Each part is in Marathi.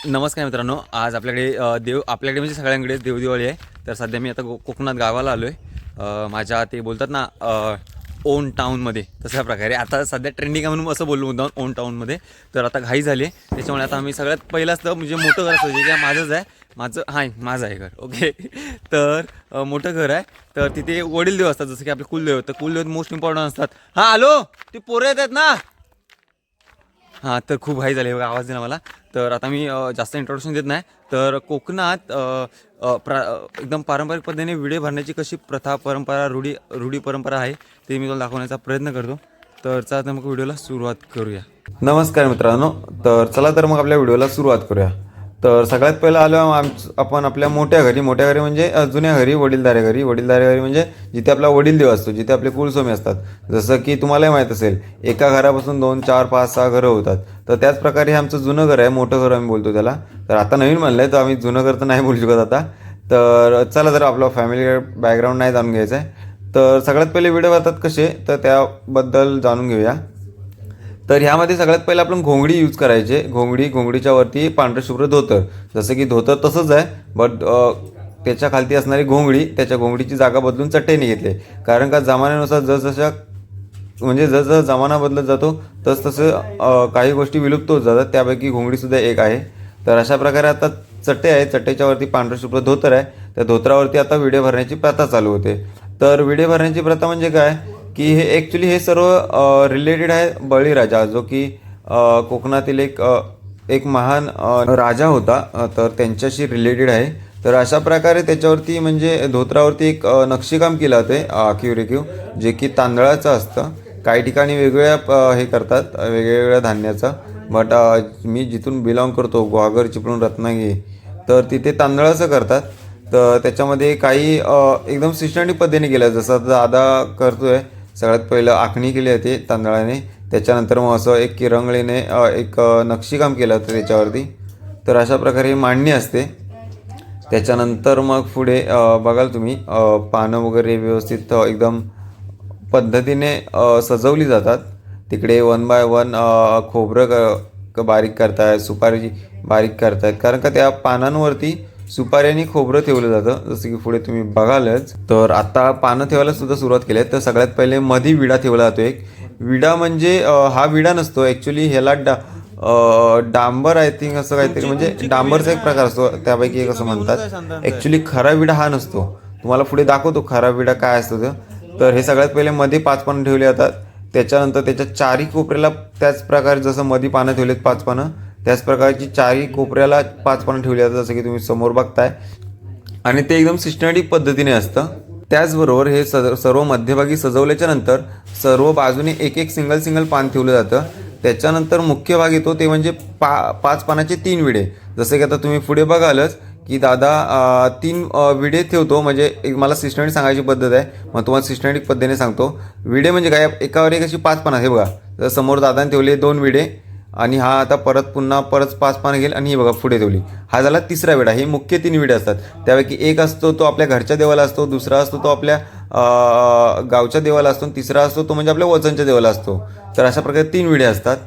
नमस्कार मित्रांनो, आज आपल्याकडे आपल्याकडे म्हणजे सगळ्यांकडे देवदिवाळी आहे. तर सध्या मी आता कोकणात गावाला आलो आहे. माझ्या ते बोलतात ना ओन टाऊनमध्ये, तशा प्रकारे आता सध्या ट्रेंडिंग आहे म्हणून असं बोललो मुद्दाम ओन टाऊनमध्ये. तर आता घाई झाली त्याच्यामुळे आता आम्ही सगळ्यात पहिलं असतं म्हणजे मोठं घर असतं जे काय माझंच आहे. माझं आहे घर. ओके. तर मोठं घर आहे. तर तिथे वडील देव असतात, जसं की आपले कुलदेव. तर कुलदेव मोस्ट इम्पॉर्टंट असतात. हां हॅलो, ती पोरं येतात ना. हां, तर खूप घाई झाली बघा, आवाज दिला मला. तर आता मी जास्त इंट्रोडक्शन देत नाही. तर कोकणात एकदम पारंपरिक पद्धतीने विडे भरण्याची कशी प्रथा, परंपरा, रूढी परंपरा आहे ते मी तुला दाखवण्याचा प्रयत्न करतो. तर चला तर मग व्हिडिओला सुरुवात करूया. नमस्कार मित्रांनो, तर चला तर मग आपल्या व्हिडिओला सुरुवात करूया. तर सगळ्यात पहिलं आलो आपण आपल्या मोठ्या घरी म्हणजे जुन्या घरी, वडीलधाऱ्या घरी म्हणजे जिथे आपला वडील देव असतो, जिथे आपले कुलस्वामी असतात. जसं की तुम्हालाही माहीत असेल, एका घरापासून 2, 4, 5, 6 घरं होतात. तर त्याच प्रकारे हे आमचं जुनं घर आहे, मोठं घर आम्ही बोलतो त्याला. तर आता नवीन म्हणलं आहे, तर आम्ही जुनं घर तर नाही बोलू शकत आता. तर चला, जर आपलं फॅमिली बॅकग्राऊंड नाही जाणून घ्यायचं आहे, तर सगळ्यात पहिले व्हिडिओ येतात कसे, तर त्याबद्दल जाणून घेऊया. तर ह्यामध्ये सगळ्यात पहिलं आपण घोंगडी यूज करायचे. घोंगडीच्या वरती पांढरं शुभ्र धोतर. जसं की धोतर तसंच आहे, बट त्याच्या खालती असणारी घोंगडी, त्याच्या घोंगडीची जागा बदलून चटईने घेतली. कारण का जमान्यानुसार जसं जमाना बदलत जातो तसं काही गोष्टी विलुप्त होत जातात. त्यापैकी घोंगडीसुद्धा एक आहे. तर अशा प्रकारे आता चटई आहे, चटईच्या वरती पांढरं शुभ्र धोतर आहे. त्या धोतरावरती आता विडे भरण्याची प्रथा चालू होते. तर विडे भरण्याची प्रथा म्हणजे काय की हे सर्व रिलेटेड आहे बळीराजा, जो की कोकणातील एक महान राजा होता. तर त्यांच्याशी रिलेटेड आहे. तर अशा प्रकारे त्याच्यावरती म्हणजे धोत्रावरती एक नक्षीकाम केलं होते आखीव जे की तांदळाचं असतं. काही ठिकाणी वेगवेगळ्या हे करतात, वेगवेगळ्या धान्याचं. बट मी जिथून बिलॉंग करतो, गुहागर, चिपळूण, रत्नागिरी, तर तिथे तांदळाचं करतात. तर त्याच्यामध्ये काही एकदम सिस्टमॅटिक पद्धतीने केलं, जसं आता दादा करतोय. सगळ्यात पहिलं आखणी केली होती तांदळाने. त्याच्यानंतर मग असं एक किरंगळीने एक नक्षीकाम केलं होतं त्याच्यावरती. तर अशा प्रकारे मांडणी असते. त्याच्यानंतर मग पुढे बघाल तुम्ही पानं वगैरे व्यवस्थित एकदम पद्धतीने सजवली जातात. तिकडे 1 बाय 1 खोबरं बारीक करतायत, सुपारी बारीक करतायत. कारण का त्या पानांवरती सुपारी आणि खोबरं ठेवलं जातं, जसं की पुढे तुम्ही बघालच. तर आता पानं ठेवायला सुद्धा सुरुवात केली आहे. तर सगळ्यात पहिले मधी विडा ठेवला जातो. एक विडा म्हणजे हा विडा नसतो ॲक्च्युली, ह्याला डांबर आय थिंक असं काहीतरी, म्हणजे डांबरचा एक प्रकार असतो त्यापैकी एक असं म्हणतात. ॲक्च्युली खरा विडा हा नसतो. तुम्हाला पुढे दाखवतो खरा विडा काय असतो तो. तर हे सगळ्यात पहिले मध्ये 5 पानं ठेवले जातात. त्याच्यानंतर त्याच्या चारी कोपऱ्याला त्याच प्रकारे जसं मध्ये पानं ठेवलेत 5 पानं, त्याच प्रकारची चारी कोपऱ्याला 5 पानं ठेवली जातात, जसं की तुम्ही समोर बघताय. आणि ते एकदम सिस्टमॅटिक पद्धतीने असतं. त्याचबरोबर हे सर्व मध्यभागी सजवल्याच्या नंतर सर्व बाजूने एक सिंगल पान ठेवलं जातं. त्याच्यानंतर मुख्य भाग येतो, ते म्हणजे 5 पानाचे 3 विडे. जसं की आता तुम्ही पुढे बघालच की दादा 3 विडे ठेवतो. म्हणजे एक मला सिस्टमॅटिक सांगायची पद्धत आहे, मग तुम्हाला सिस्टमॅटिक पद्धतीने सांगतो. विडे म्हणजे काय, एकावर एक अशी 5 पानं. हे बघा, तर समोर दादाने ठेवले 2 विडे, आणि हा आता पुन्हा 5 पानं घेईल, आणि ही बघा पुढे ठेवली. हा झाला तिसरा विडा. हे मुख्य 3 विडे असतात. त्यापैकी एक असतो तो आपल्या घरच्या देवाला असतो, दुसरा असतो तो आपल्या गावच्या देवाला असतो, आणि तिसरा असतो तो म्हणजे आपल्या वचनच्या देवाला असतो. तर अशा प्रकारे 3 विडे असतात.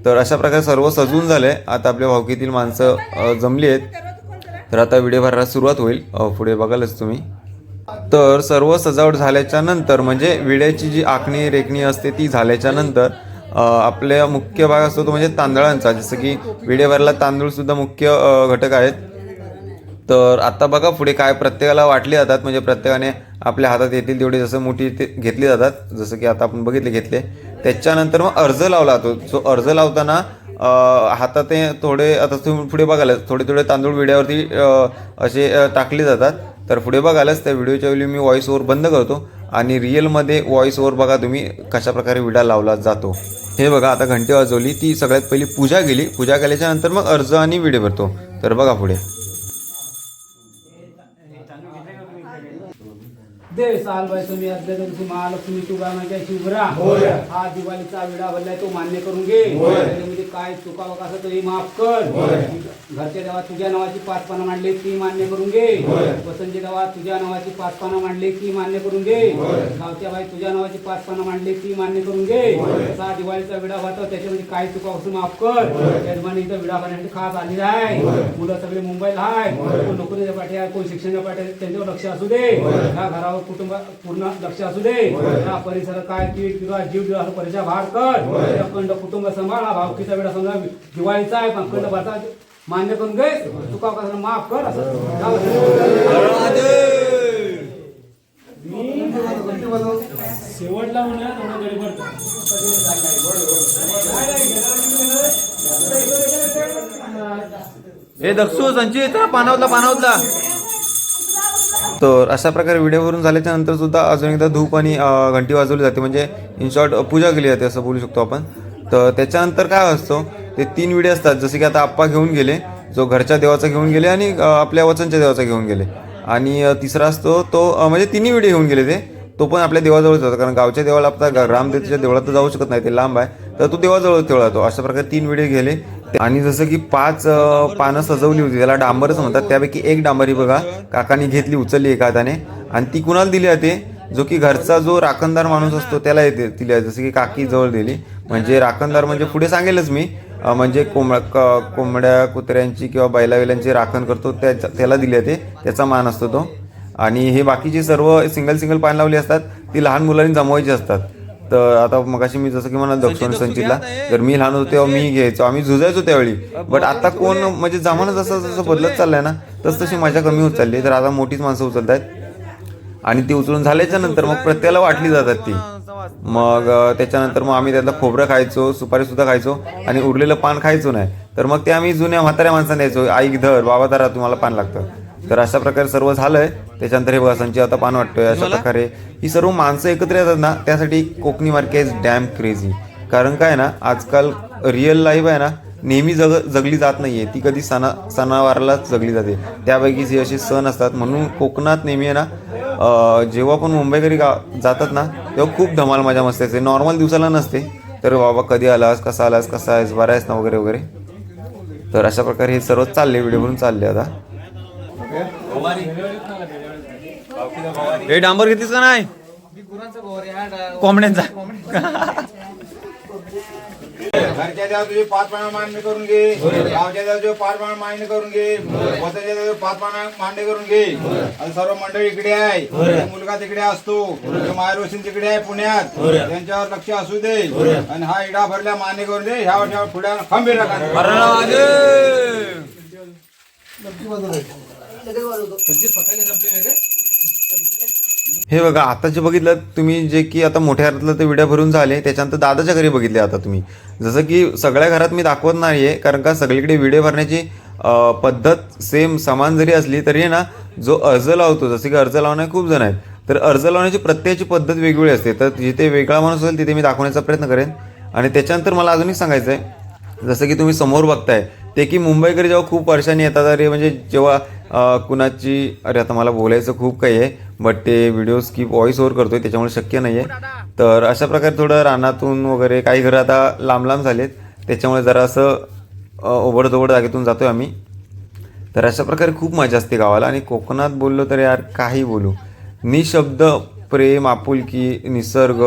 तर अशा प्रकारे सर्व सजवून झाले. आता आपल्या भावकीतील माणसं जमली आहेत. तर आता विडे भरायला सुरुवात होईल. पुढे बघालच तुम्ही. तर सर्व सजावट झाल्याच्या नंतर म्हणजे विड्याची जी आखणी रेखणी असते ती झाल्याच्या नंतर आपल्या मुख्य भाग असतो तो म्हणजे तांदळांचा. जसं की विडेभरला तांदूळसुद्धा मुख्य घटक आहेत. तर आता बघा पुढे काय प्रत्येकाला वाटले जातात, म्हणजे प्रत्येकाने आपल्या हातात येतील तेवढे जसं मोठी ते घेतली जातात. जसं की आता आपण घेतले. त्याच्यानंतर मग अर्ज लावला जातो. जो अर्ज लावताना हातात ते थोडे, आता तुम्ही पुढे बघायला थोडे तांदूळ विड्यावरती असे टाकले जातात. तर पुढे बघायलाच त्या व्हिडिओच्या वेळी मी व्हॉइस ओव्हर बंद करतो, आणि रिअलमध्ये व्हॉइस ओव्हर बघा तुम्ही कशाप्रकारे विडा लावला जातो. हे बघा, आता घंटी वाजवली, ती सगळ्यात पहिली पूजा केली. पूजा केल्याच्या नंतर मग अर्ज आणि विडे भरतो. तर बघा पुढे. दे सालबाई तुम्ही अर्ध्या दिवशी महालक्ष्मी तुला म्हणजे शिवरा हा दिवाळीचा विडा भरलाय तो मान्य करून घे. त्याच्यामध्ये काय चुका कसं तरी माफ कर. घरच्या देवा तुझ्या नावाची 5 पानं मांडली ती मान्य करून घे. वसंतची देवा तुझ्या नावाची 5 पानं मांडली ती मान्य करून घे. गावच्या बाई तुझ्या नावाची 5 पानं मांडली ती मान्य करून घे. तसा दिवाळीचा विडा भरतो त्याच्यामध्ये काय चुका असं माफ कर. यजमानी इथं विडा भरण्यासाठी खास आलेला आहे. मुलं सगळे मुंबईला आहे. कोण नोकरीच्या पाठी आहे कोण शिक्षणाच्या पाठी आहे त्यांच्यावर लक्ष असू दे. या घरावर कुटुंब पूर्ण लक्ष असू दे. या परिसर काय कीड किंवा जीव असं परिचय भार कर. अखंड कुटुंब सांभाळा. भावकीचा वेळा समजा दिवाळीचा आहे पण अखंड भरता मान्य करून घे. चुका कसं माफ कर असं शेवटला म्हणा थोडं गडबड हे दक्षू संचित पानावतला. तर अशा प्रकारे व्हिडिओवरून झाल्याच्या नंतर सुद्धा अजून एकदा धूप आणि घंटी वाजवली जाते, म्हणजे इन शॉर्ट पूजा केली जाते असं बोलू शकतो आपण. तर त्याच्यानंतर काय असतो ते 3 विडे असतात. जसे की आता आप्पा घेऊन गेले, जो घरच्या देवाचा घेऊन गेले आणि आपल्या वचनच्या देवाचा घेऊन गेले. आणि तिसरा असतो तो म्हणजे 3 विडे घेऊन गेले तो पण आपल्या देवाजवळच जातो, कारण गावच्या देवाला आपला रामदेवच्या देवळात तर जाऊ शकत नाही, ते लांब आहे, तर तो देवाजवळ ठेवला जातो. अशा प्रकारे 3 विडे गेले. आणि जसं की 5 पानं सजवली होती, त्याला डांबरच म्हणतात. त्यापैकी 1 डांबरी बघा काकांनी घेतली, उचलली एका हाताने, आणि ती कुणाला दिली जाते, जो की घरचा जो राखणदार माणूस असतो त्याला दिली आहे. जसं की काकी जवळ दिली, म्हणजे राखणदार म्हणजे पुढे सांगेलच मी, म्हणजे कोंबड्या कुत्र्यांची किंवा बैलावेल्यांची राखण करतो त्याला दिली जाते, त्याचा मान असतो तो. आणि हे बाकीची सर्व सिंगल पान लावली असतात ती लहान मुलांनी जमवायची असतात. तर आता मगाशी मी जसं की म्हणा दक्षिण संचितला, तर मी लहान होतो तेव्हा मी घ्यायचो, आम्ही झुजायचो त्यावेळी. बट आता कोण म्हणजे जमाना जसं बदलत चाललाय ना तशी मजा कमी होत चालली. तर आता मोठीच माणसं उचलत आहेत आणि ती उचलून झाल्याच्या नंतर मग प्रत्येकाला वाटली जातात ती. मग त्याच्यानंतर मग आम्ही त्यातलं खोबरं खायचो, सुपारी सुद्धा खायचो आणि उरलेलं पान खायचो नाही. तर मग ते आम्ही जुन्या म्हाताऱ्या माणसांना द्यायचो, आई धर बाबा धरा तुम्हाला पान लागतं. तर अशा प्रकारे सर्व झालंय. त्याच्यानंतर हे बघा संचित आता पान वाटतोय. अशा प्रकारे ही सर्व माणसं एकत्र येतात ना, त्यासाठी Konkani market is dam crazy. कारण काय ना, आजकाल रिअल लाईफ आहे ना नेहमी जगली जात नाहीये, ती कधी सणावारालाच जगली जाते. त्यापैकी हे असे सण असतात. म्हणून कोकणात नेहमी आहे ना, जेव्हा पण मुंबईकरी जातात ना तेव्हा खूप धमाल मजा मस्ती असते. नॉर्मल दिवसाला नसते. तर बाबा कधी आलास, कसा आहेस, बरा आहेस ना वगैरे वगैरे. तर अशा प्रकारे हे सर्व चालले, व्हिडिओवरून चालले. आता हे डांबर घेतलीस का नाही कोंबड्यांचा? घरच्या देवा तुझे 5 पानं मान्य करून घे. गावच्या देवा तुझे 5 पानं मान्य करून घे. वसंतच्या देवा 5 पानं मान्य करून घे. आणि सर्व मंडळी इकडे आहे, मुलगा तिकडे असतो, मायरोशीन तिकडे आहे पुण्यात, त्यांच्यावर लक्ष असू दे. आणि हा इडा भरल्या मान्य करून दे. ह्या वर्षावर पुढे खंबीर हे बघा आता जे बघितलं तुम्ही, जे की आता मोठ्या घरातलं ते विड्या भरून झाले. त्याच्यानंतर दादाच्या घरी बघितले आता तुम्ही. जसं की सगळ्या घरात मी दाखवत नाहीये, कारण का सगळीकडे विडे भरण्याची पद्धत सेम समान जरी असली तरी ना, जो अर्ज लावतो, जसे की अर्ज लावणारे खूप जण आहेत, तर अर्ज लावण्याची प्रत्येकाची पद्धत वेगवेगळी असते. तर जिथे वेगळा माणूस असेल तिथे मी दाखवण्याचा प्रयत्न करेन. आणि त्याच्यानंतर मला अजूनही सांगायचं आहे, जसं की तुम्ही समोर बघताय ते की मुंबईकडे जेव्हा खूप वर्षांनी येतात, अरे म्हणजे जेव्हा कुणाची, अरे आता मला बोलायचं खूप काही आहे बट ते व्हिडिओ स्किप व्हॉइस ओव्हर करतोय त्याच्यामुळे शक्य नाही आहे. तर अशा प्रकारे थोडं रानातून वगैरे काही घरं आता लांब झालेत, त्याच्यामुळे जरा असं ओबडधोबड जागेतून जातोय आम्ही. तर अशा प्रकारे खूप मजा असते गावाला. आणि कोकणात बोललो तर यार काही बोलू, निशब्द प्रेम, आपुलकी, निसर्ग.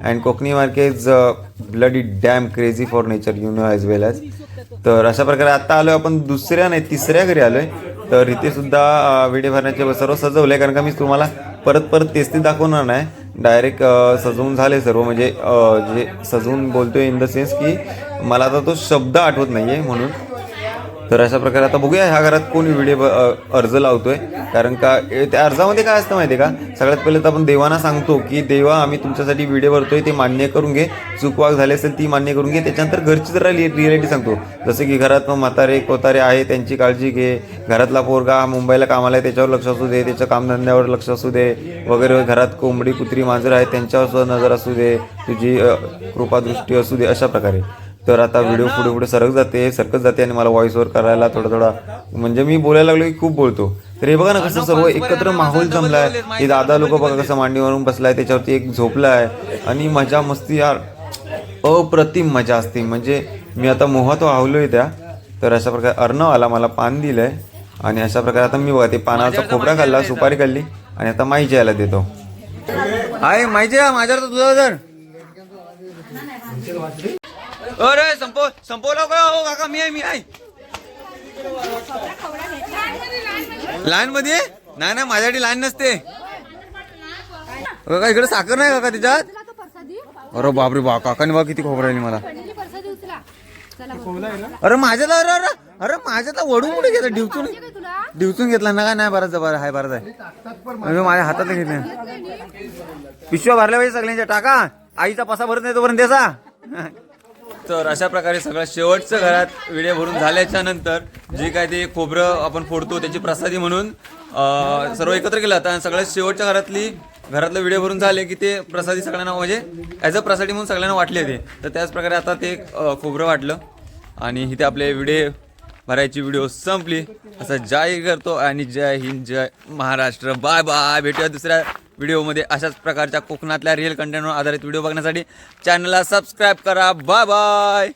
And Konkani market is bloody dam crazy for nature, you know as well as. तर अशा प्रकारे आत्ता आलो आपण तिसऱ्या घरी आलो आहे. तर इथे सुद्धा विडे भरण्याचे सर्व सजवले, कारण का मी तुम्हाला परत तेच दाखवणार नाही. डायरेक्ट सजवून झाले सर्व, म्हणजे जे सजवून बोलतोय इन द सेन्स की मला आता तो शब्द आठवत नाही आहे म्हणून. तर अशा प्रकारे आता बघूया ह्या घरात कोण विडे अर्ज लावतोय. कारण का त्या अर्जामध्ये काय असतं माहिती आहे का, सगळ्यात पहिले तर आपण देवांना सांगतो की देवा आम्ही तुमच्यासाठी विडे भरतोय, ते मान्य करून घे. चूकवाक झाली असेल ती मान्य करून घे. त्याच्यानंतर घरची जरा रिॲलिटी सांगतो, जसं की घरात म्हातारे कोतारे आहे त्यांची काळजी घे. घरातला पोरगा मुंबईला कामाला आहे त्याच्यावर लक्ष असू दे, त्याच्या कामधंद्यावर लक्ष असू दे वगैरे. घरात कोंबडी कुत्री मांजर आहेत त्यांच्यावर सुद्धा नजर असू दे, तुझी कृपादृष्टी असू दे. अशा प्रकारे तर आता व्हिडिओ पुढे पुढे सरकत जाते आणि मला व्हॉइस ओव्हर करायला थोडा म्हणजे मी बोलायला लागलो की खूप बोलतो. तर हे बघा ना कसं सर्व एकत्र माहोल जमलाय. हे दादा लोक बघा कसं मांडीवरून बसलाय, त्याच्यावरती एक झोपलाय आणि मजा मस्ती यार अप्रतिम मजा असते. म्हणजे मी आता मोहात वाहलोय त्या. तर अशा प्रकारे अर्णव आला, मला पान दिलंय आणि अशा प्रकारे आता मी बघा ते पानाचा खोबरा खाल्ला, सुपारी खाल्ली आणि आता माईच्या यायला देतो. आहे माईच्या माझ्यावर तर तुझा जर अरे संपवलं का हो काका? मी आहे लाईन मध्ये. नाही माझ्यासाठी लाईन नसते काका. इकडे साखर नाही काका तिच्यात? अरे बापरे बा, काकाने बा किती खोबरं राहिली मला. अरे माझ्याला अरे माझ्याला वडून कुठे घेतला? डिवचून घेतला ना काय? नाही बराच आहे बराच आहे. माझ्या हातात घेतले. पिशव्या भरल्या पाहिजे सगळ्यांच्या. टाका, आईचा पसा भरत नाही तोपर्यंत त्याचा. तर अशा प्रकारे सगळं शेवटचं घरात व्हिडिओ भरून झाल्याच्या नंतर जे काय ते खोबरं आपण फोडतो त्याची प्रसादी म्हणून सर्व एकत्र केलं जातं. आणि सगळ्यात शेवटच्या घरातलं व्हिडिओ भरून झाले की ते प्रसादी सगळ्यांना म्हणजे ॲज अ प्रसादी म्हणून सगळ्यांना वाटले ते. तर त्याच प्रकारे आता ते खोबरं वाटलं आणि इथे आपले व्हिडिओ भरायची व्हिडिओ संपली. असं जय करतो आणि जय हिंद, जय महाराष्ट्र. Bye bye. भेटूया दुसऱ्या व्हिडिओमध्ये अशाच प्रकारच्या कोकणातल्या रिअल कंटेंटवर आधारित व्हिडिओ बघण्यासाठी चॅनलला सबस्क्राईब करा. Bye bye.